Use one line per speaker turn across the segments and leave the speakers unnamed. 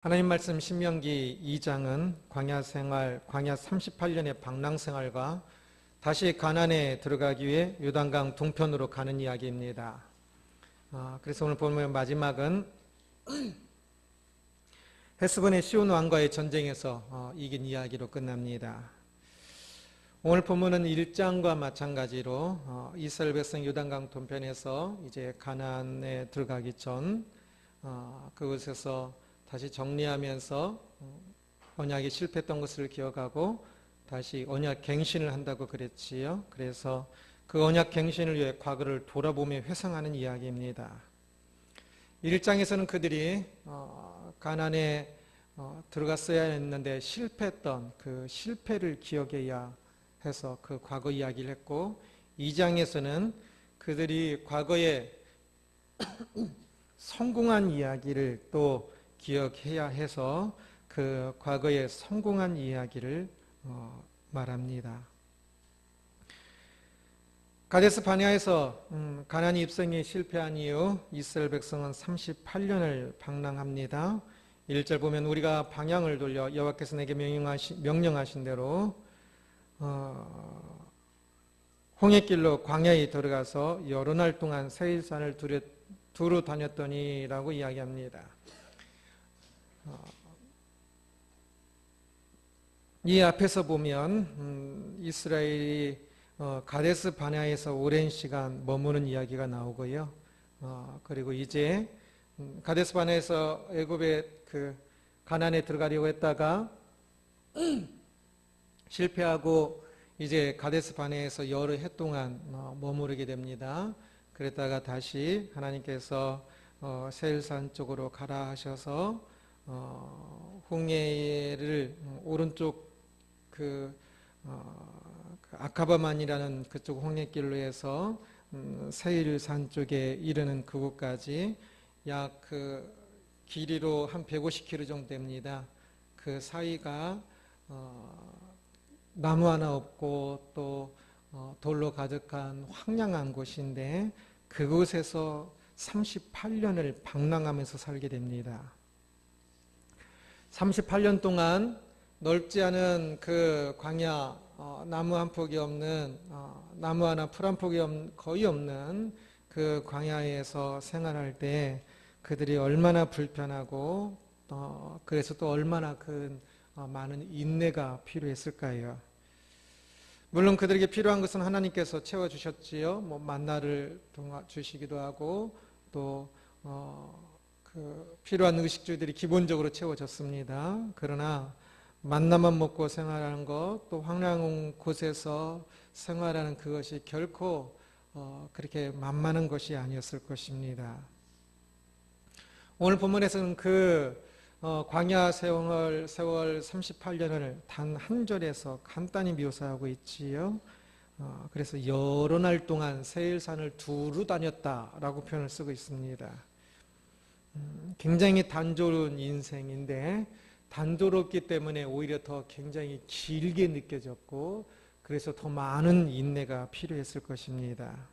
하나님 말씀 신명기 2장은 광야 생활, 광야 38년의 방랑 생활과 다시 가나안에 들어가기 위해 요단강 동편으로 가는 이야기입니다. 그래서 오늘 본문의 마지막은 헤스본의 시온 왕과의 전쟁에서 이긴 이야기로 끝납니다. 오늘 본문은 1장과 마찬가지로 이스라엘 백성 요단강 동편에서 이제 가나안에 들어가기 전 그곳에서 다시 정리하면서 언약이 실패했던 것을 기억하고 다시 언약 갱신을 한다고 그랬지요. 그래서 그 언약 갱신을 위해 과거를 돌아보며 회상하는 이야기입니다. 1장에서는 그들이 가나안에 들어갔어야 했는데 실패했던 그 실패를 기억해야 해서 그 과거 이야기를 했고, 2장에서는 그들이 과거에 성공한 이야기를 또 기억해야 해서 그 과거의 성공한 이야기를 말합니다. 가데스 바네아에서 가나안 입성이 실패한 이후 이스라엘 백성은 38년을 방랑합니다. 1절 보면 우리가 방향을 돌려 여호와께서 내게 명령하신 대로 홍해길로 광야에 들어가서 여러 날 동안 세일산을 두루 다녔더니라고 이야기합니다. 이 앞에서 보면 이스라엘이 가데스 바네아에서 오랜 시간 머무는 이야기가 나오고요. 그리고 이제 가데스 바네아에서 애굽의 그 가나안에 들어가려고 했다가 실패하고 이제 가데스 바네아에서 여러 해 동안 머무르게 됩니다. 그랬다가 다시 하나님께서 세일산 쪽으로 가라 하셔서 홍해를 오른쪽 아카바만이라는 그쪽 홍해길로 해서 세일산 쪽에 이르는 그곳까지 약 그 길이로 한 150km 정도 됩니다. 그 사이가 나무 하나 없고 또 돌로 가득한 황량한 곳인데 그곳에서 38년을 방랑하면서 살게 됩니다. 38년 동안 넓지 않은 그 광야, 나무 한 폭이 없는, 나무 하나 풀 한 폭이 거의 없는 그 광야에서 생활할 때 그들이 얼마나 불편하고 그래서 또 얼마나 큰 많은 인내가 필요했을까요? 물론 그들에게 필요한 것은 하나님께서 채워주셨지요. 만나를 주시기도 하고 또 필요한 의식주들이 기본적으로 채워졌습니다. 그러나 만나만 먹고 생활하는 것, 또 황량한 곳에서 생활하는 그것이 결코 그렇게 만만한 것이 아니었을 것입니다. 오늘 본문에서는 그 광야 세월 38년을 단 한 절에서 간단히 묘사하고 있지요. 그래서 여러 날 동안 세일산을 두루 다녔다라고 표현을 쓰고 있습니다. 굉장히 단조로운 인생인데 단조롭기 때문에 오히려 더 굉장히 길게 느껴졌고 그래서 더 많은 인내가 필요했을 것입니다.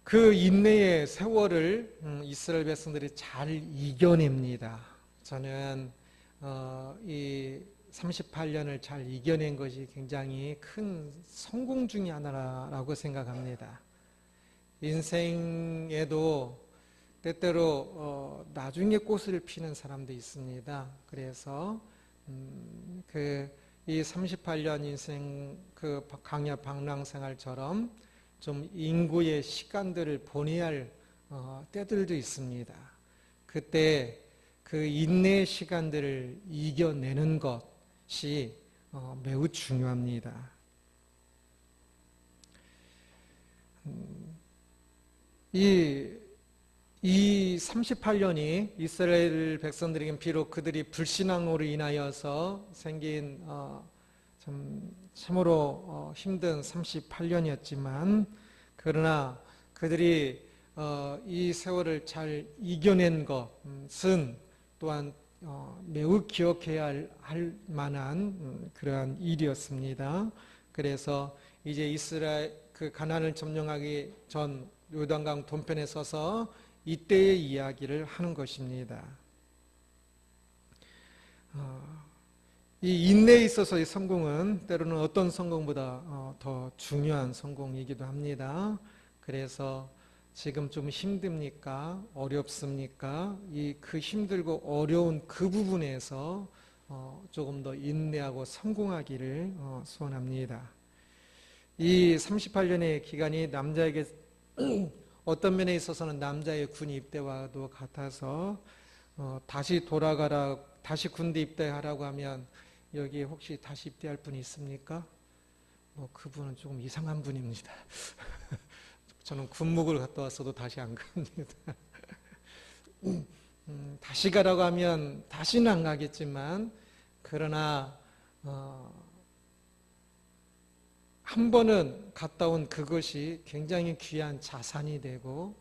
그 인내의 세월을 이스라엘 백성들이 잘 이겨냅니다. 저는 이 38년을 잘 이겨낸 것이 굉장히 큰 성공 중의 하나라고 생각합니다. 인생에도 때때로 나중에 꽃을 피는 사람도 있습니다. 그래서 이 38년 인생 그 광야 방랑 생활처럼 좀 인구의 시간들을 보내야 할 때들도 있습니다. 그때 그 인내의 시간들을 이겨내는 것이 매우 중요합니다. 이 38년이 이스라엘 백성들에게는 비록 그들이 불신앙으로 인하여서 생긴 참으로 힘든 38년이었지만 그러나 그들이 이 세월을 잘 이겨낸 것은 또한 매우 기억해야 할 만한 그러한 일이었습니다. 그래서 이제 이스라엘 그 가나안을 점령하기 전 요단강 동편에 서서 이때의 이야기를 하는 것입니다. 이 인내에 있어서의 성공은 때로는 어떤 성공보다 더 중요한 성공이기도 합니다. 그래서 지금 좀 힘듭니까? 어렵습니까? 그 힘들고 어려운 그 부분에서 조금 더 인내하고 성공하기를 소원합니다. 이 38년의 기간이 남자에게 어떤 면에 있어서는 남자의 군 입대와도 같아서 다시 돌아가라, 다시 군대 입대하라고 하면 여기 혹시 다시 입대할 분이 있습니까? 그분은 조금 이상한 분입니다. 저는 군목을 갔다 왔어도 다시 안 갑니다. 다시 가라고 하면 다시는 안 가겠지만, 그러나 한 번은 갔다 온 그것이 굉장히 귀한 자산이 되고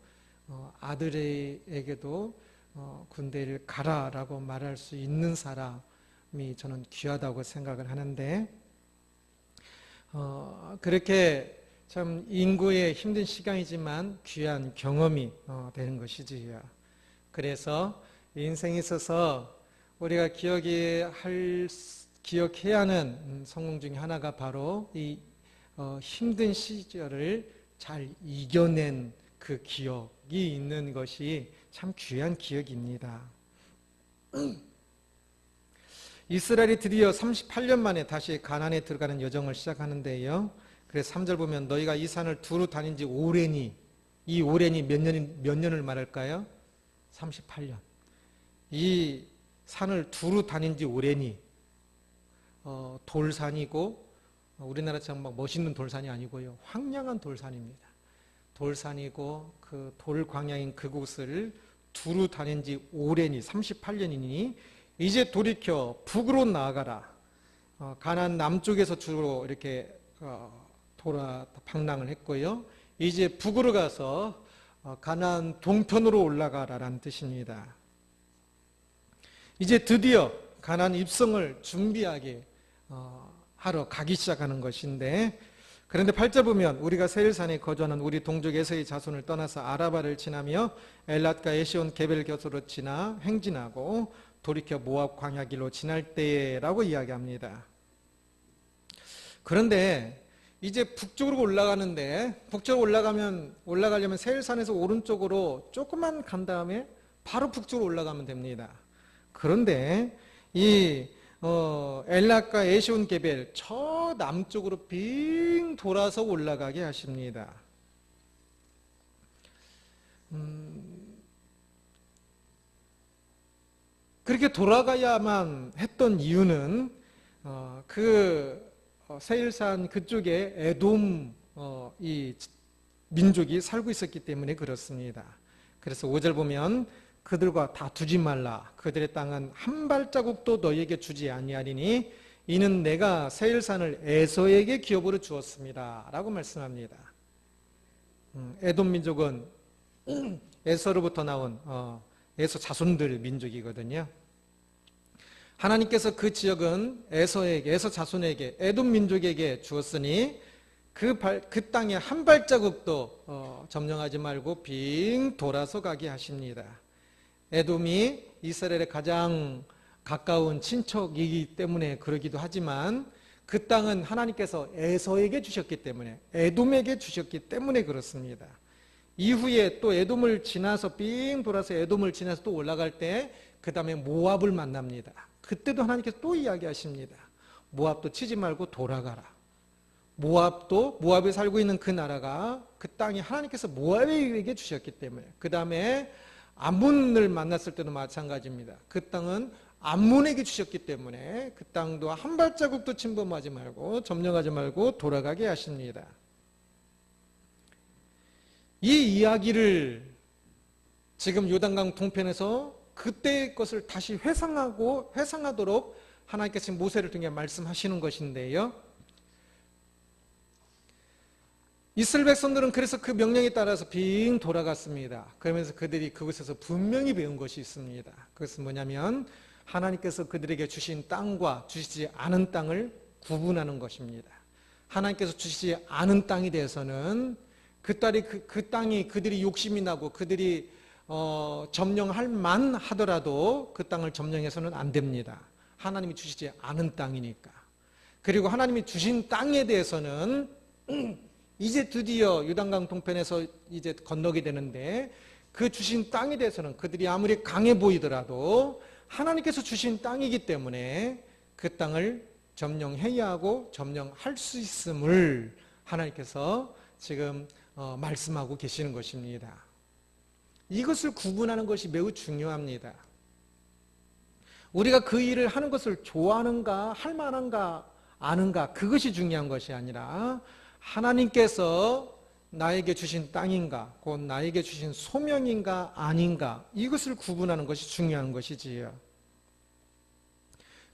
아들에게도 군대를 가라라고 말할 수 있는 사람이 저는 귀하다고 생각을 하는데, 그렇게 참 인구의 힘든 시간이지만 귀한 경험이 되는 것이지요. 그래서 인생에 있어서 우리가 기억해야 하는 성공 중에 하나가 바로 이 힘든 시절을 잘 이겨낸 그 기억이 있는 것이 참 귀한 기억입니다. 이스라엘이 드디어 38년 만에 다시 가나안에 들어가는 여정을 시작하는데요. 그래서 3절 보면 너희가 이 산을 두루 다닌 지 오래니, 이 오래니 몇 년을 말할까요? 38년. 이 산을 두루 다닌 지 오래니, 돌산이고, 우리나라처럼 막 멋있는 돌산이 아니고요. 황량한 돌산입니다. 돌산이고 그 돌광야인 그곳을 두루 다닌 지 오래니 38년이니 이제 돌이켜 북으로 나아가라. 가나안 남쪽에서 주로 이렇게 방랑을 했고요. 이제 북으로 가서 가나안 동편으로 올라가라라는 뜻입니다. 이제 드디어 가나안 입성을 준비하게 하러 가기 시작하는 것인데, 그런데 8절 보면 우리가 세일산에 거주하는 우리 동족 에서의 자손을 떠나서 아라바를 지나며 엘랏과 에시온 게벨 곁으로 지나 행진하고 돌이켜 모압 광야길로 지날 때라고 이야기합니다. 그런데 이제 북쪽으로 올라가는데, 북쪽으로 올라가려면 세일산에서 오른쪽으로 조금만 간 다음에 바로 북쪽으로 올라가면 됩니다. 그런데 이 엘랏과 에시온 게벨 저 남쪽으로 빙 돌아서 올라가게 하십니다. 그렇게 돌아가야만 했던 이유는 세일산 그쪽에 에돔 이 민족이 살고 있었기 때문에 그렇습니다. 그래서 5절 보면 그들과 다투지 말라. 그들의 땅은 한 발자국도 너희에게 주지 아니하리니 이는 내가 세일산을 에서에게 기업으로 주었습니다. 라고 말씀합니다. 에돔 민족은 에서로부터 나온 에서 자손들 민족이거든요. 하나님께서 그 지역은 에서 자손에게, 에돔 민족에게 주었으니 그 땅에 한 발자국도 점령하지 말고 빙 돌아서 가게 하십니다. 에돔이 이스라엘의 가장 가까운 친척이기 때문에 그러기도 하지만 그 땅은 하나님께서 에서에게 주셨기 때문에, 에돔에게 주셨기 때문에 그렇습니다. 이후에 또 에돔을 지나서 빙 돌아서 에돔을 지나서 또 올라갈 때 그 다음에 모압을 만납니다. 그때도 하나님께서 또 이야기하십니다. 모압도 치지 말고 돌아가라. 모압에 살고 있는 그 나라가, 그 땅이 하나님께서 모압에게 주셨기 때문에, 그 다음에 암몬을 만났을 때도 마찬가지입니다. 그 땅은 암몬에게 주셨기 때문에 그 땅도 한 발자국도 침범하지 말고 점령하지 말고 돌아가게 하십니다. 이 이야기를 지금 요단강 동편에서 그때의 것을 다시 회상하도록 하나님께서 모세를 통해 말씀하시는 것인데요. 이스라엘 백성들은 그래서 그 명령에 따라서 빙 돌아갔습니다. 그러면서 그들이 그곳에서 분명히 배운 것이 있습니다. 그것은 뭐냐면 하나님께서 그들에게 주신 땅과 주시지 않은 땅을 구분하는 것입니다. 하나님께서 주시지 않은 땅에 대해서는 그 땅이 그들이 욕심이 나고 그들이 점령할 만 하더라도 그 땅을 점령해서는 안 됩니다. 하나님이 주시지 않은 땅이니까. 그리고 하나님이 주신 땅에 대해서는 이제 드디어 요단강 동편에서 이제 건너게 되는데, 그 주신 땅에 대해서는 그들이 아무리 강해 보이더라도 하나님께서 주신 땅이기 때문에 그 땅을 점령해야 하고 점령할 수 있음을 하나님께서 지금 말씀하고 계시는 것입니다. 이것을 구분하는 것이 매우 중요합니다. 우리가 그 일을 하는 것을 좋아하는가, 할 만한가, 아는가, 그것이 중요한 것이 아니라 하나님께서 나에게 주신 땅인가, 곧 나에게 주신 소명인가, 아닌가, 이것을 구분하는 것이 중요한 것이지요.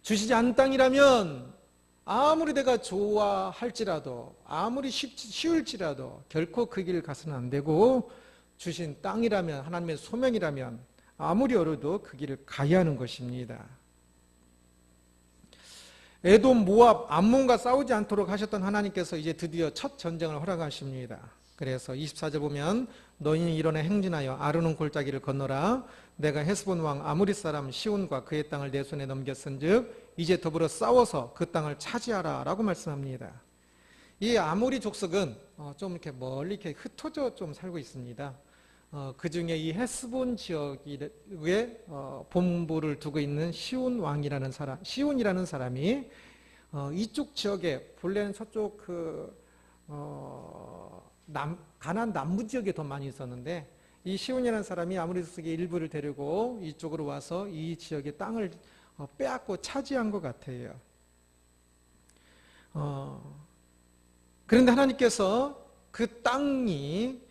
주시지 않은 땅이라면 아무리 내가 좋아할지라도, 아무리 쉬울지라도 결코 그 길을 가서는 안 되고, 주신 땅이라면, 하나님의 소명이라면 아무리 어려도 그 길을 가야 하는 것입니다. 에돔, 모압, 암몬과 싸우지 않도록 하셨던 하나님께서 이제 드디어 첫 전쟁을 허락하십니다. 그래서 24절 보면 너희는 일어나 행진하여 아르논 골짜기를 건너라. 내가 헤스본 왕 아무리 사람 시온과 그의 땅을 내 손에 넘겼은즉 이제 더불어 싸워서 그 땅을 차지하라 라고 말씀합니다. 이 아모리 족속은 좀 이렇게 멀리 이렇게 흩어져 좀 살고 있습니다. 그 중에 이 헤스본 지역에 본부를 두고 있는 시온 왕이라는 사람, 시온이라는 사람이 이쪽 지역에, 본래는 저쪽 가나안 남부 지역에 더 많이 있었는데, 이 시온이라는 사람이 아모리 족속의 일부를 데리고 이쪽으로 와서 이 지역의 땅을 빼앗고 차지한 것 같아요. 그런데 하나님께서 그 땅이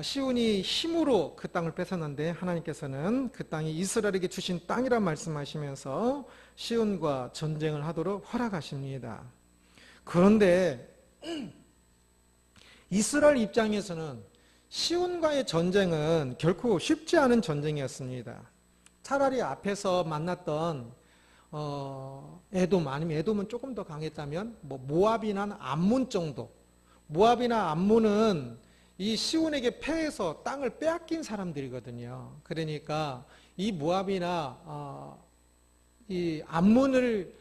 시온이 힘으로 그 땅을 뺏었는데, 하나님께서는 그 땅이 이스라엘에게 주신 땅이라 말씀하시면서 시온과 전쟁을 하도록 허락하십니다. 그런데 이스라엘 입장에서는 시온과의 전쟁은 결코 쉽지 않은 전쟁이었습니다. 차라리 앞에서 만났던 에돔, 아니면 에돔은 조금 더 강했다면 모압이나 암몬 정도. 모압이나 암몬은 이 시온에게 패해서 땅을 빼앗긴 사람들이거든요. 그러니까 이 모압이나 이 암몬을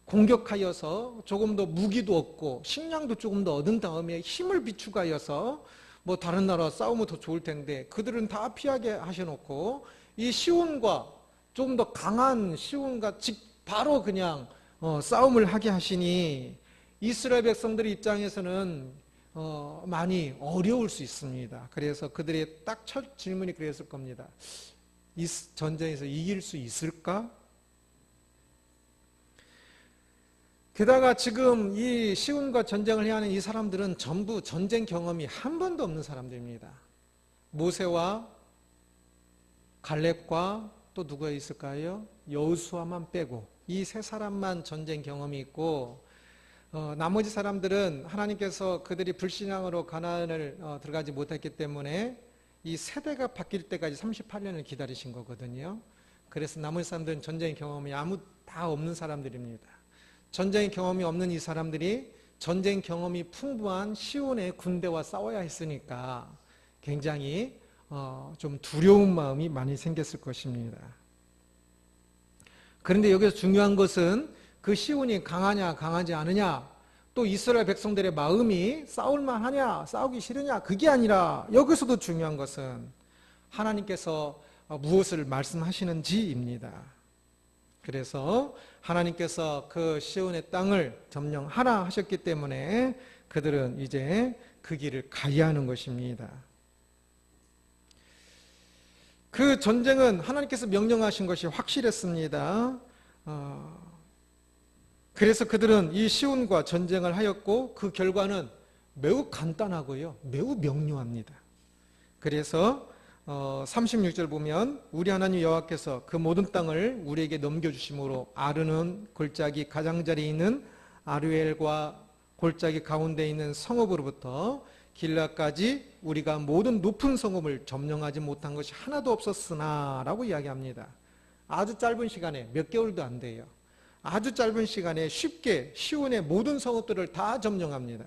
공격하여서 조금 더 무기도 얻고 식량도 조금 더 얻은 다음에 힘을 비축하여서 다른 나라와 싸우면 더 좋을 텐데, 그들은 다 피하게 하셔놓고 이 시온과 좀 더 강한 시온과 바로 그냥 싸움을 하게 하시니 이스라엘 백성들 입장에서는 많이 어려울 수 있습니다. 그래서 그들의 딱 첫 질문이 그랬을 겁니다. 이 전쟁에서 이길 수 있을까? 게다가 지금 이 시온과 전쟁을 해야 하는 이 사람들은 전부 전쟁 경험이 한 번도 없는 사람들입니다. 모세와 갈렙과 또 누가 있을까요? 여호수아만 빼고 이 세 사람만 전쟁 경험이 있고, 나머지 사람들은 하나님께서 그들이 불신앙으로 가나안을 들어가지 못했기 때문에 이 세대가 바뀔 때까지 38년을 기다리신 거거든요. 그래서 나머지 사람들은 전쟁 경험이 다 없는 사람들입니다. 전쟁 경험이 없는 이 사람들이 전쟁 경험이 풍부한 시온의 군대와 싸워야 했으니까 굉장히 좀 두려운 마음이 많이 생겼을 것입니다. 그런데 여기서 중요한 것은 그 시온이 강하냐 강하지 않으냐, 또 이스라엘 백성들의 마음이 싸울만 하냐 싸우기 싫으냐, 그게 아니라 여기서도 중요한 것은 하나님께서 무엇을 말씀하시는지입니다. 그래서 하나님께서 그 시온의 땅을 점령하라 하셨기 때문에 그들은 이제 그 길을 가야 하는 것입니다. 그 전쟁은 하나님께서 명령하신 것이 확실했습니다. 그래서 그들은 이 시온과 전쟁을 하였고, 그 결과는 매우 간단하고요, 매우 명료합니다. 그래서 36절 보면 우리 하나님 여호와께서 그 모든 땅을 우리에게 넘겨주심으로 아르논 골짜기 가장자리에 있는 아르엘과 골짜기 가운데 있는 성읍으로부터 길라까지 우리가 모든 높은 성읍을 점령하지 못한 것이 하나도 없었으나 라고 이야기합니다. 아주 짧은 시간에, 몇 개월도 안 돼요. 아주 짧은 시간에 쉽게 시온의 모든 성읍들을 다 점령합니다.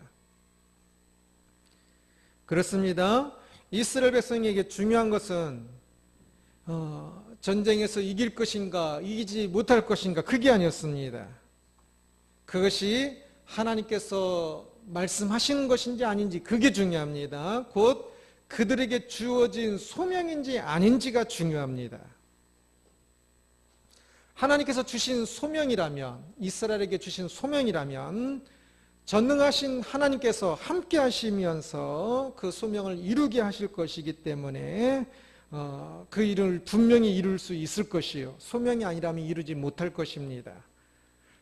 그렇습니다. 이스라엘 백성에게 중요한 것은 전쟁에서 이길 것인가 이기지 못할 것인가 그게 아니었습니다. 그것이 하나님께서 말씀하시는 것인지 아닌지 그게 중요합니다. 곧 그들에게 주어진 소명인지 아닌지가 중요합니다. 하나님께서 주신 소명이라면, 이스라엘에게 주신 소명이라면 전능하신 하나님께서 함께 하시면서 그 소명을 이루게 하실 것이기 때문에 그 일을 분명히 이룰 수 있을 것이요, 소명이 아니라면 이루지 못할 것입니다.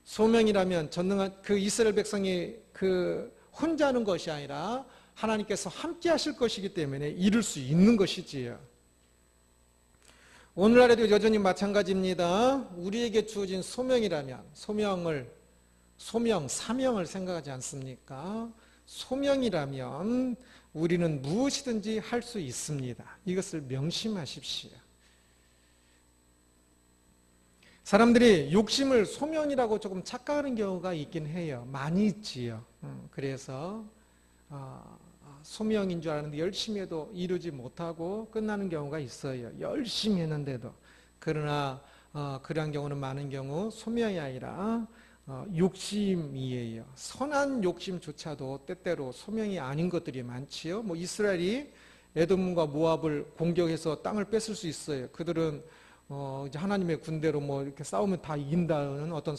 소명이라면 전능한 그 이스라엘 백성이 그 혼자 하는 것이 아니라 하나님께서 함께 하실 것이기 때문에 이룰 수 있는 것이지요. 오늘날에도 여전히 마찬가지입니다. 우리에게 주어진 소명이라면 사명을 생각하지 않습니까? 소명이라면 우리는 무엇이든지 할 수 있습니다. 이것을 명심하십시오. 사람들이 욕심을 소명이라고 조금 착각하는 경우가 있긴 해요. 많이 있지요. 그래서 소명인 줄 알았는데 열심히 해도 이루지 못하고 끝나는 경우가 있어요. 열심히 했는데도. 그러나 그러한 경우는 많은 경우 소명이 아니라 욕심이에요. 선한 욕심조차도 때때로 소명이 아닌 것들이 많지요. 이스라엘이 에돔과 모압을 공격해서 땅을 뺏을 수 있어요. 그들은 이제 하나님의 군대로 이렇게 싸우면 다 이긴다는 어떤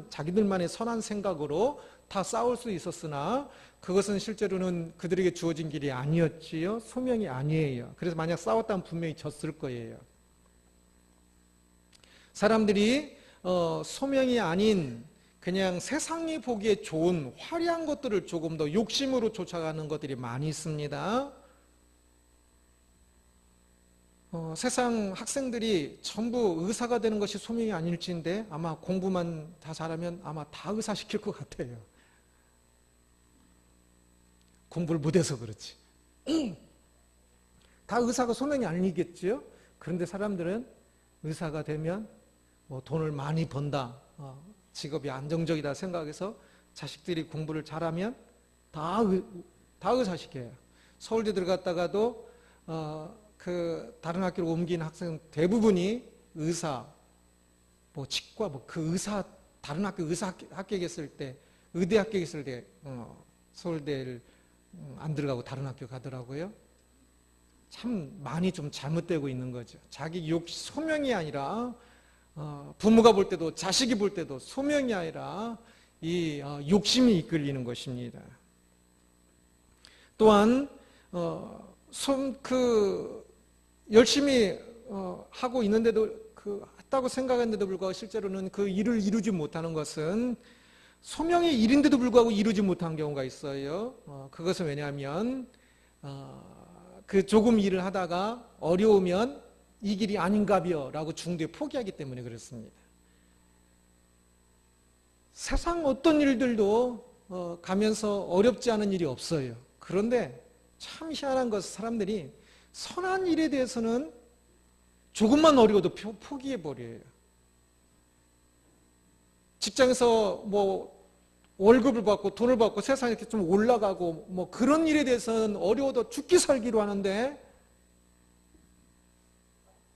자기들만의 선한 생각으로 다 싸울 수 있었으나 그것은 실제로는 그들에게 주어진 길이 아니었지요. 소명이 아니에요. 그래서 만약 싸웠다면 분명히 졌을 거예요. 사람들이 소명이 아닌 그냥 세상이 보기에 좋은 화려한 것들을 조금 더 욕심으로 쫓아가는 것들이 많이 있습니다. 세상 학생들이 전부 의사가 되는 것이 소명이 아닐지인데 아마 공부만 다 잘하면 아마 다 의사 시킬 것 같아요. 공부를 못해서 그렇지. 다 의사가 소명이 아니겠지요? 그런데 사람들은 의사가 되면 돈을 많이 번다, 직업이 안정적이다 생각해서 자식들이 공부를 잘하면 다 의사 시켜요. 서울대 들어갔다가도 다른 학교로 옮긴 학생 대부분이 의사, 치과, 다른 학교 의사 합격했을 때, 의대 합격했을 때, 서울대를 안 들어가고 다른 학교 가더라고요. 참 많이 좀 잘못되고 있는 거죠. 자기 소명이 아니라, 부모가 볼 때도, 자식이 볼 때도 소명이 아니라, 이 욕심이 이끌리는 것입니다. 또한, 열심히 하고 있는데도 했다고 생각했는데도 불구하고 실제로는 그 일을 이루지 못하는 것은 소명의 일인데도 불구하고 이루지 못한 경우가 있어요. 그것은 왜냐하면 그 조금 일을 하다가 어려우면 이 길이 아닌가벼 라고 중도에 포기하기 때문에 그렇습니다. 세상 어떤 일들도 가면서 어렵지 않은 일이 없어요. 그런데 참 희한한 것은 사람들이 선한 일에 대해서는 조금만 어려워도 포기해버려요. 직장에서 월급을 받고 돈을 받고 세상에 이렇게 좀 올라가고 그런 일에 대해서는 어려워도 죽기 살기로 하는데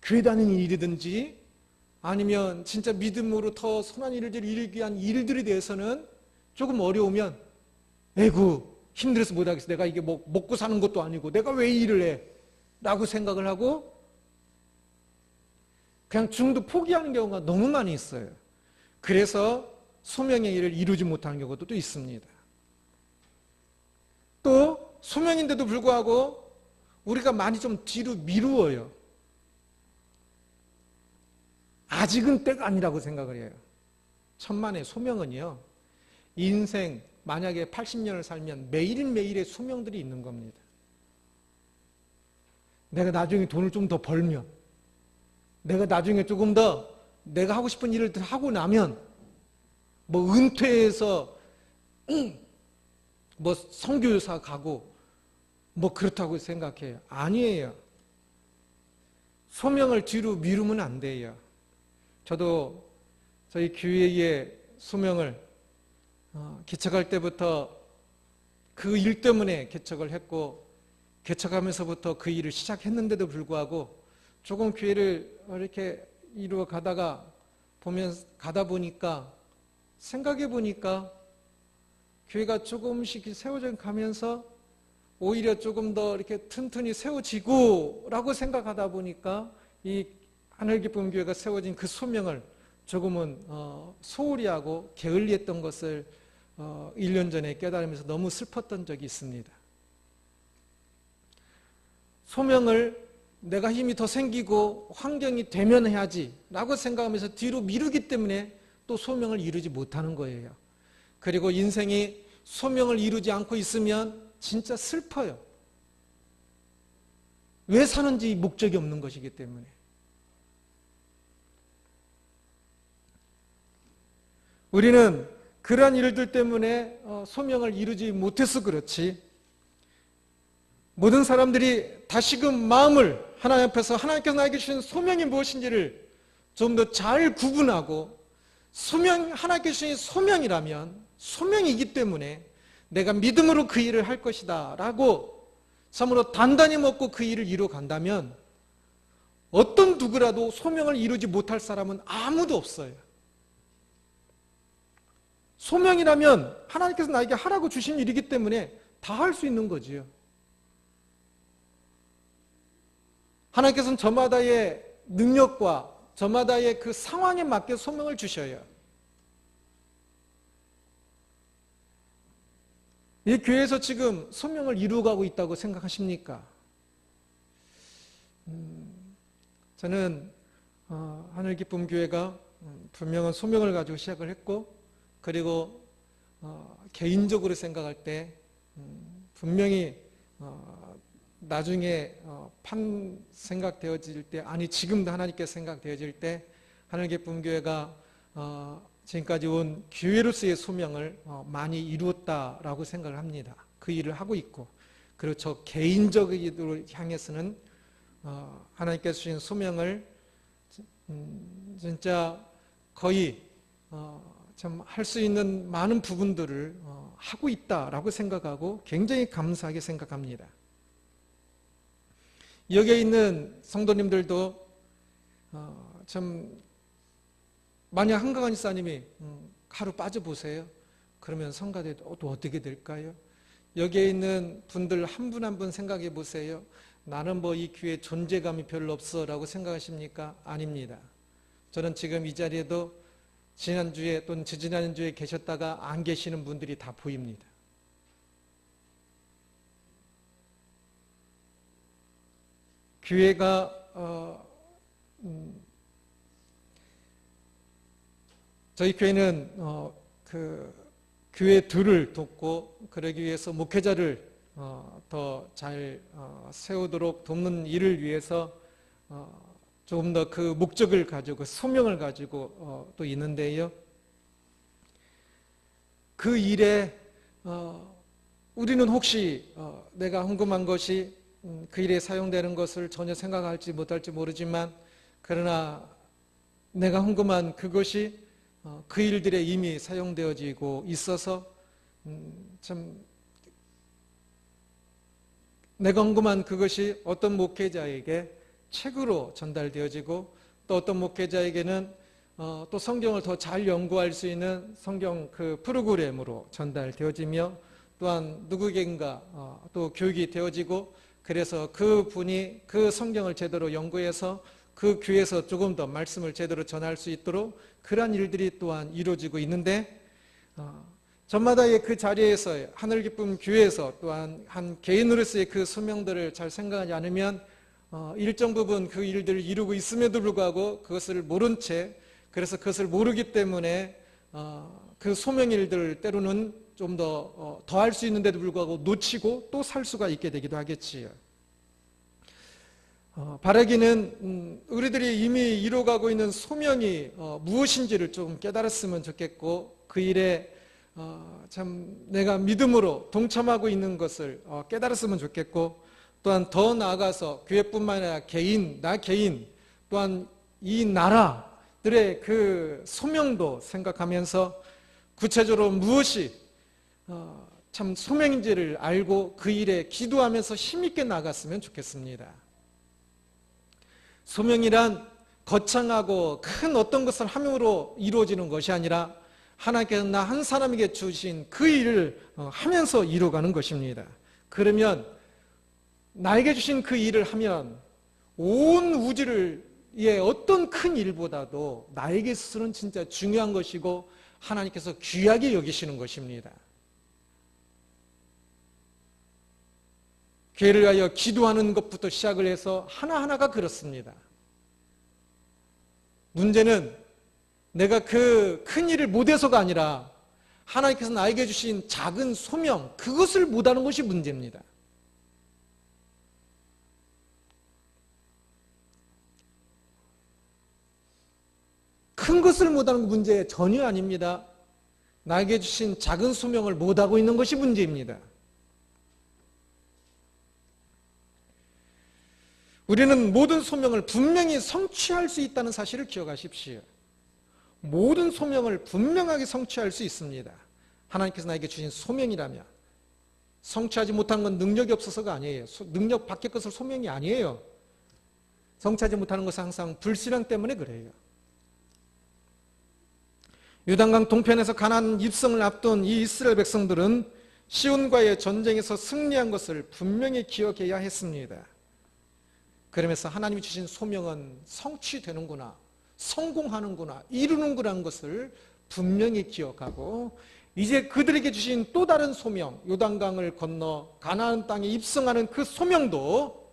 교회 다니는 일이든지 아니면 진짜 믿음으로 더 선한 일들을 이루기 위한 일들에 대해서는 조금 어려우면 에구 힘들어서 못하겠어. 내가 이게 먹고 사는 것도 아니고 내가 왜 이 일을 해? 라고 생각을 하고 그냥 중도 포기하는 경우가 너무 많이 있어요. 그래서 소명의 일을 이루지 못하는 경우도 또 있습니다. 또 소명인데도 불구하고 우리가 많이 좀 뒤로 미루어요. 아직은 때가 아니라고 생각을 해요. 천만의 소명은요, 인생 만약에 80년을 살면 매일매일의 소명들이 있는 겁니다. 내가 나중에 돈을 좀 더 벌면, 내가 나중에 조금 더 내가 하고 싶은 일을 하고 나면, 은퇴해서 선교사 가고 그렇다고 생각해요. 아니에요. 소명을 뒤로 미루면 안 돼요. 저도 저희 교회의 소명을 개척할 때부터 그 일 때문에 개척을 했고 개척하면서부터 그 일을 시작했는데도 불구하고 조금 교회를 이렇게 이루어 가다 보니까 생각해 보니까 교회가 조금씩 세워져 가면서 오히려 조금 더 이렇게 튼튼히 세워지고 라고 생각하다 보니까 이 하늘기쁨 교회가 세워진 그 소명을 조금은 소홀히 하고 게을리했던 것을 1년 전에 깨달으면서 너무 슬펐던 적이 있습니다. 소명을 내가 힘이 더 생기고 환경이 되면 해야지 라고 생각하면서 뒤로 미루기 때문에 또 소명을 이루지 못하는 거예요. 그리고 인생이 소명을 이루지 않고 있으면 진짜 슬퍼요. 왜 사는지 목적이 없는 것이기 때문에. 우리는 그러한 일들 때문에 소명을 이루지 못해서 그렇지, 모든 사람들이 다시금 마음을 하나님 앞에서 하나님께서 나에게 주신 소명이 무엇인지를 좀 더 잘 구분하고, 하나님께서 주신 소명이라면 소명이기 때문에 내가 믿음으로 그 일을 할 것이다 라고 참으로 단단히 먹고 그 일을 이루어 간다면 어떤 누구라도 소명을 이루지 못할 사람은 아무도 없어요. 소명이라면 하나님께서 나에게 하라고 주신 일이기 때문에 다 할 수 있는 거지요. 하나님께서는 저마다의 능력과 저마다의 그 상황에 맞게 소명을 주셔요. 이 교회에서 지금 소명을 이루어가고 있다고 생각하십니까? 저는 하늘기쁨 교회가 분명한 소명을 가지고 시작을 했고, 그리고 개인적으로 생각할 때 분명히 나중에 생각되어질 때, 아니 지금도 하나님께서 생각되어질 때 하늘기쁨 교회가 지금까지 온 교회로서의 소명을 많이 이루었다라고 생각을 합니다. 그 일을 하고 있고, 그리고 저 개인적으로 향해서는 하나님께서 주신 소명을 진짜 거의 참 할 수 있는 많은 부분들을 하고 있다라고 생각하고 굉장히 감사하게 생각합니다. 여기에 있는 성도님들도 참, 만약 한강원 집사님이 하루 빠져보세요. 그러면 성가대 또 어떻게 될까요? 여기에 있는 분들 한 분 한 분 생각해 보세요. 나는 뭐 이 교회 존재감이 별로 없어 라고 생각하십니까? 아닙니다. 저는 지금 이 자리에도 지난주에 또는 지지난주에 계셨다가 안 계시는 분들이 다 보입니다. 교회가 저희 교회는 그 교회들을 돕고, 그러기 위해서 목회자를 더 잘 세우도록 돕는 일을 위해서 조금 더 그 목적을 가지고 소명을 가지고 또 있는데요. 그 일에 우리는 혹시 내가 헌금한 것이 그 일에 사용되는 것을 전혀 생각할지 못할지 모르지만, 그러나 내가 헌금한 그것이 그 일들에 이미 사용되어지고 있어서 참 내가 헌금한 그것이 어떤 목회자에게 책으로 전달되어지고, 또 어떤 목회자에게는 또 성경을 더 잘 연구할 수 있는 성경 그 프로그램으로 전달되어지며, 또한 누구에겐가 또 교육이 되어지고, 그래서 그 분이 그 성경을 제대로 연구해서 그 교회에서 조금 더 말씀을 제대로 전할 수 있도록 그러한 일들이 또한 이루어지고 있는데, 저마다의 그 자리에서 하늘기쁨 교회에서 또한 한 개인으로서의 그 소명들을 잘 생각하지 않으면 일정 부분 그 일들을 이루고 있음에도 불구하고 그것을 모른 채, 그래서 그것을 모르기 때문에 그 소명 일들을 때로는 좀 더 할 수 있는데도 불구하고 놓치고 또 살 수가 있게 되기도 하겠지요. 바라기는 우리들이 이미 이루어가고 있는 소명이 무엇인지를 좀 깨달았으면 좋겠고, 그 일에 참 내가 믿음으로 동참하고 있는 것을 깨달았으면 좋겠고, 또한 더 나아가서 교회뿐만 아니라 나 개인 또한 이 나라들의 그 소명도 생각하면서 구체적으로 무엇이 참 소명인지를 알고 그 일에 기도하면서 힘있게 나갔으면 좋겠습니다. 소명이란 거창하고 큰 어떤 것을 함으로 이루어지는 것이 아니라 하나님께서 나 한 사람에게 주신 그 일을 하면서 이루어가는 것입니다. 그러면 나에게 주신 그 일을 하면 온 우주의 어떤 큰 일보다도 나에게 있어서는 진짜 중요한 것이고 하나님께서 귀하게 여기시는 것입니다. 교회를 위하여 기도하는 것부터 시작을 해서 하나하나가 그렇습니다. 문제는 내가 그 큰 일을 못해서가 아니라 하나님께서 나에게 주신 작은 소명, 그것을 못하는 것이 문제입니다. 큰 것을 못하는 문제 전혀 아닙니다. 나에게 주신 작은 소명을 못하고 있는 것이 문제입니다. 우리는 모든 소명을 분명히 성취할 수 있다는 사실을 기억하십시오. 모든 소명을 분명하게 성취할 수 있습니다. 하나님께서 나에게 주신 소명이라면 성취하지 못한 건 능력이 없어서가 아니에요. 능력 밖의 것을 소명이 아니에요. 성취하지 못하는 것은 항상 불신앙 때문에 그래요. 요단강 동편에서 가나안 입성을 앞둔 이 이스라엘 백성들은 시온과의 전쟁에서 승리한 것을 분명히 기억해야 했습니다. 그러면서 하나님이 주신 소명은 성취되는구나, 성공하는구나, 이루는구나 것을 분명히 기억하고 이제 그들에게 주신 또 다른 소명, 요단강을 건너 가나안 땅에 입성하는 그 소명도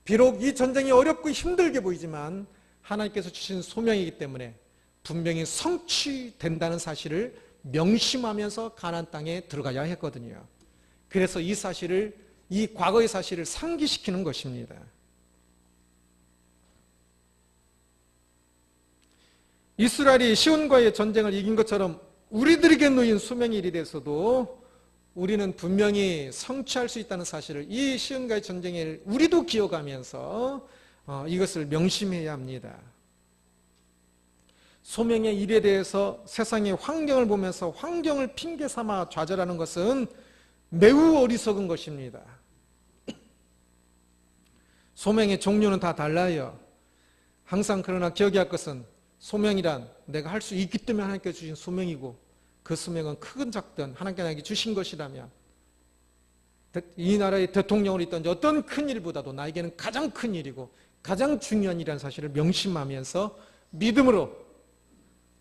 비록 이 전쟁이 어렵고 힘들게 보이지만 하나님께서 주신 소명이기 때문에 분명히 성취된다는 사실을 명심하면서 가나안 땅에 들어가야 했거든요. 그래서 이 사실을, 이 과거의 사실을 상기시키는 것입니다. 이스라엘이 시온과의 전쟁을 이긴 것처럼 우리들에게 놓인 수명의 일에 대해서도 우리는 분명히 성취할 수 있다는 사실을, 이 시온과의 전쟁을 우리도 기억하면서 이것을 명심해야 합니다. 소명의 일에 대해서 세상의 환경을 보면서 환경을 핑계 삼아 좌절하는 것은 매우 어리석은 것입니다. 소명의 종류는 다 달라요. 항상 그러나 기억해야 할 것은 소명이란 내가 할 수 있기 때문에 하나님께 주신 소명이고 그 소명은 크든 작든 하나님께 나에게 주신 것이라면 이 나라의 대통령으로 있든지 어떤 큰 일보다도 나에게는 가장 큰 일이고 가장 중요한 일이라는 사실을 명심하면서 믿음으로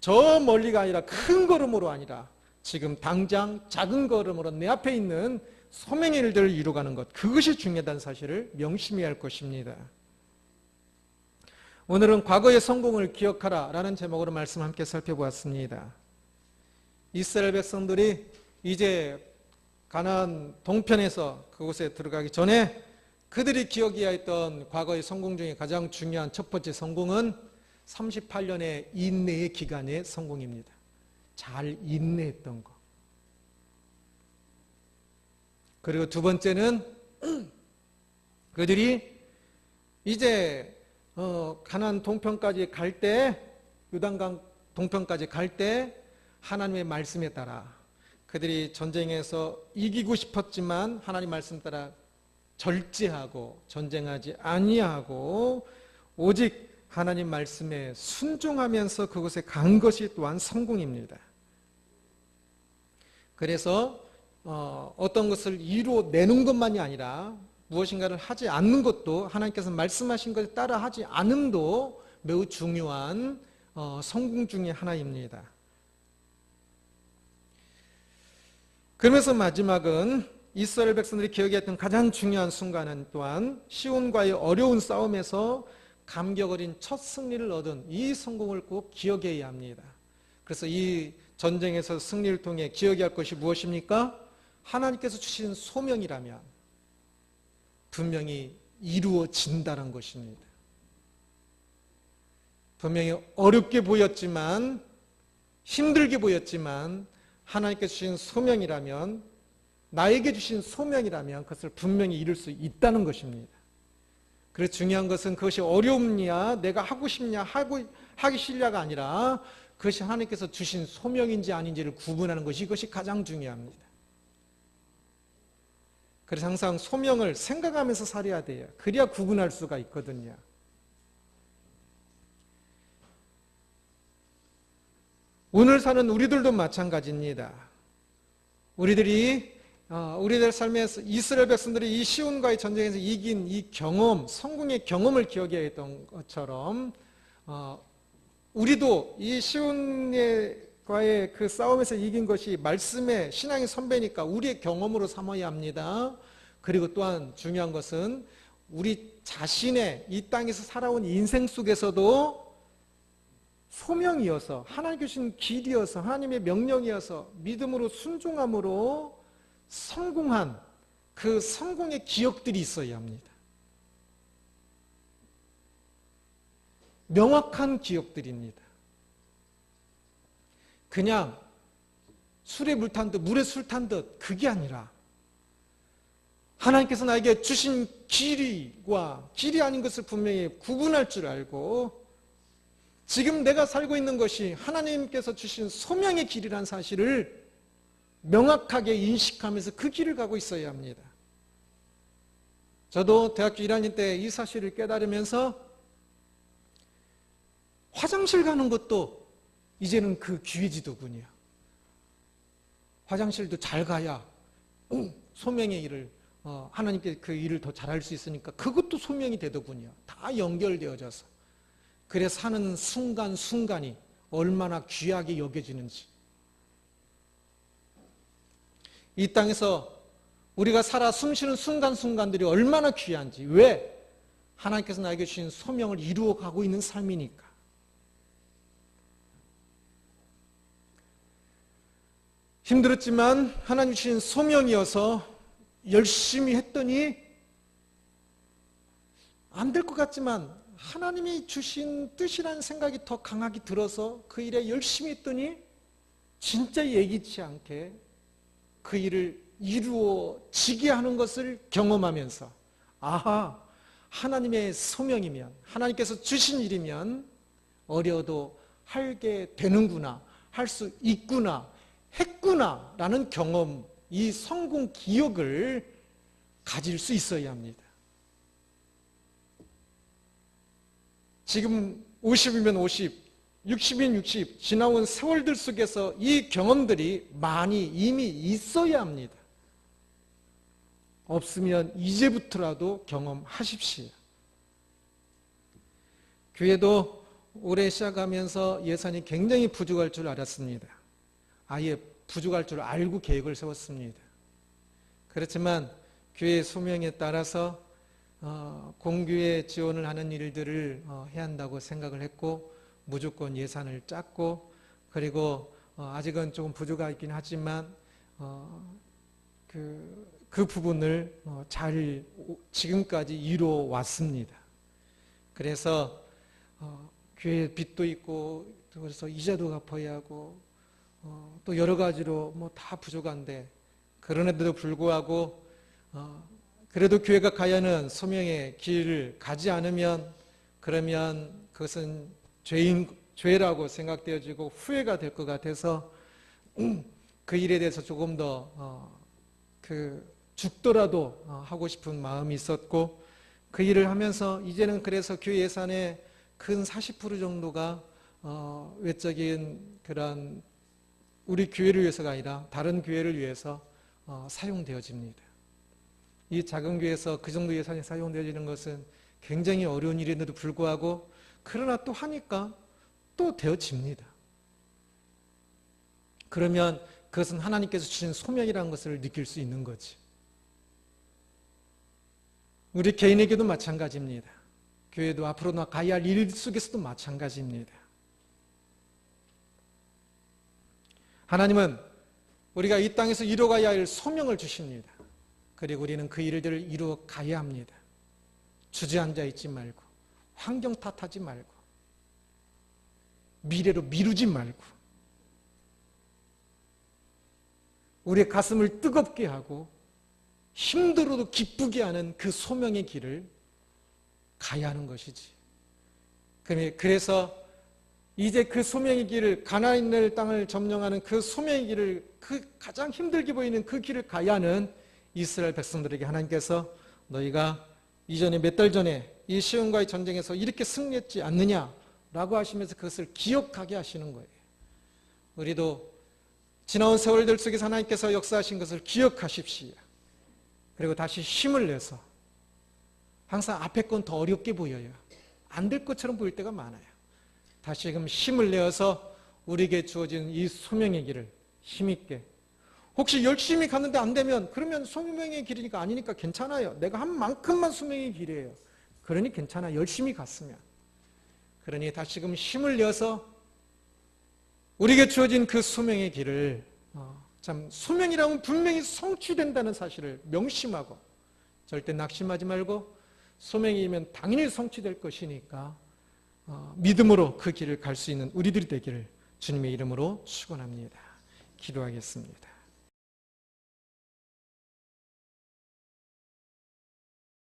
저 멀리가 아니라 큰 걸음으로 아니라 지금 당장 작은 걸음으로 내 앞에 있는 소명의 일들을 이루어가는 것, 그것이 중요하다는 사실을 명심해야 할 것입니다. 오늘은 과거의 성공을 기억하라 라는 제목으로 말씀 함께 살펴보았습니다. 이스라엘 백성들이 이제 가나안 동편에서 그곳에 들어가기 전에 그들이 기억해야 했던 과거의 성공 중에 가장 중요한 첫 번째 성공은 38년의 인내의 기간의 성공입니다. 잘 인내했던 것. 그리고 두 번째는 그들이 이제 가나안 동편까지 갈 때, 요단강 동편까지 갈 때 하나님의 말씀에 따라 그들이 전쟁에서 이기고 싶었지만 하나님 말씀 따라 절제하고 전쟁하지 아니하고 오직 하나님 말씀에 순종하면서 그곳에 간 것이 또한 성공입니다. 그래서 어떤 것을 이루어내는 것만이 아니라 무엇인가를 하지 않는 것도, 하나님께서 말씀하신 것에 따라 하지 않음도 매우 중요한 성공 중의 하나입니다. 그러면서 마지막은 이스라엘 백성들이 기억했던 가장 중요한 순간은 또한 시온과의 어려운 싸움에서 감격 어린 첫 승리를 얻은 이 성공을 꼭 기억해야 합니다. 그래서 이 전쟁에서 승리를 통해 기억해야 할 것이 무엇입니까? 하나님께서 주신 소명이라면 분명히 이루어진다는 것입니다. 분명히 어렵게 보였지만, 힘들게 보였지만 하나님께서 주신 소명이라면, 나에게 주신 소명이라면 그것을 분명히 이룰 수 있다는 것입니다. 그래서 중요한 것은 그것이 어렵냐, 내가 하고 싶냐, 하기 싫냐가 아니라 그것이 하나님께서 주신 소명인지 아닌지를 구분하는 것이, 이것이 가장 중요합니다. 그래서 항상 소명을 생각하면서 살아야 돼요. 그래야 구분할 수가 있거든요. 오늘 사는 우리들도 마찬가지입니다. 우리들 삶에서 이스라엘 백성들이 이 시온과의 전쟁에서 이긴 이 경험, 성공의 경험을 기억해야 했던 것처럼 우리도 이 시온과의 그 싸움에서 이긴 것이 말씀의 신앙의 선배니까 우리의 경험으로 삼아야 합니다. 그리고 또한 중요한 것은 우리 자신의 이 땅에서 살아온 인생 속에서도 소명이어서 하나님 주신 길이어서 하나님의 명령이어서 믿음으로 순종함으로 성공한 그 성공의 기억들이 있어야 합니다. 명확한 기억들입니다. 그냥 술에 물 탄 듯 물에 술 탄 듯 그게 아니라 하나님께서 나에게 주신 길이와 길이 아닌 것을 분명히 구분할 줄 알고 지금 내가 살고 있는 것이 하나님께서 주신 소명의 길이라는 사실을 명확하게 인식하면서 그 길을 가고 있어야 합니다. 저도 대학교 1학년 때 이 사실을 깨달으면서 화장실 가는 것도 이제는 그 기회지도군요. 화장실도 잘 가야 소명의 일을 하나님께 그 일을 더 잘할 수 있으니까 그것도 소명이 되더군요. 다 연결되어져서. 그래 사는 순간순간이 얼마나 귀하게 여겨지는지. 이 땅에서 우리가 살아 숨쉬는 순간순간들이 얼마나 귀한지. 왜? 하나님께서 나에게 주신 소명을 이루어가고 있는 삶이니까. 힘들었지만 하나님 주신 소명이어서 열심히 했더니 안 될 것 같지만 하나님이 주신 뜻이라는 생각이 더 강하게 들어서 그 일에 열심히 했더니 진짜 예기치 않게 그 일을 이루어지게 하는 것을 경험하면서 아하, 하나님의 소명이면 하나님께서 주신 일이면 어려도 하게 되는구나, 할 수 있구나, 했구나 라는 경험, 이 성공 기억을 가질 수 있어야 합니다. 지금 50이면 50, 60이면 60 지나온 세월들 속에서 이 경험들이 많이 이미 있어야 합니다. 없으면 이제부터라도 경험하십시오. 교회도 올해 시작하면서 예산이 굉장히 부족할 줄 알았습니다. 아예 부족할 줄 알고 계획을 세웠습니다. 그렇지만 교회의 소명에 따라서 공교회 지원을 하는 일들을 해야 한다고 생각을 했고 무조건 예산을 짰고 그리고 아직은 조금 부족하긴 하지만 그 부분을 잘 지금까지 이루어 왔습니다. 그래서 교회 빚도 있고 그래서 이자도 갚아야 하고 또 여러 가지로 뭐 다 부족한데 그런데도 불구하고 그래도 교회가 가야 하는 소명의 길을 가지 않으면 그러면 그것은 죄라고 생각되어지고 후회가 될 것 같아서 그 일에 대해서 조금 더 죽더라도 하고 싶은 마음이 있었고 그 일을 하면서 이제는 그래서 교회 예산의 근 40% 정도가 외적인 그런 우리 교회를 위해서가 아니라 다른 교회를 위해서 사용되어집니다. 이 작은 교회에서 그 정도 예산이 사용되어지는 것은 굉장히 어려운 일인데도 불구하고 그러나 또 하니까 또 되어집니다. 그러면 그것은 하나님께서 주신 소명이라는 것을 느낄 수 있는 거지. 우리 개인에게도 마찬가지입니다. 교회도 앞으로 나가야 할 일 속에서도 마찬가지입니다. 하나님은 우리가 이 땅에서 이루어가야 할 소명을 주십니다. 그리고 우리는 그 일들을 이루어 가야 합니다. 주저앉아 있지 말고 환경 탓하지 말고 미래로 미루지 말고 우리의 가슴을 뜨겁게 하고 힘들어도 기쁘게 하는 그 소명의 길을 가야 하는 것이지. 그래서 이제 그 소명의 길을 가나안 있는 땅을 점령하는 그 소명의 길을 그 가장 힘들게 보이는 그 길을 가야 하는 이스라엘 백성들에게 하나님께서 너희가 이전에 몇 달 전에 이 시온과의 전쟁에서 이렇게 승리했지 않느냐라고 하시면서 그것을 기억하게 하시는 거예요. 우리도 지나온 세월들 속에서 하나님께서 역사하신 것을 기억하십시오. 그리고 다시 힘을 내서 항상 앞에 건 더 어렵게 보여요. 안 될 것처럼 보일 때가 많아요. 다시금 힘을 내어서 우리에게 주어진 이 소명의 길을 힘있게, 혹시 열심히 갔는데 안 되면 그러면 소명의 길이니까 아니니까 괜찮아요. 내가 한 만큼만 소명의 길이에요. 그러니 괜찮아. 열심히 갔으면. 그러니 다시금 힘을 내어서 우리에게 주어진 그 소명의 길을 참 소명이라면 분명히 성취된다는 사실을 명심하고 절대 낙심하지 말고 소명이면 당연히 성취될 것이니까 믿음으로 그 길을 갈 수 있는 우리들이 되기를 주님의 이름으로 축원합니다. 기도하겠습니다.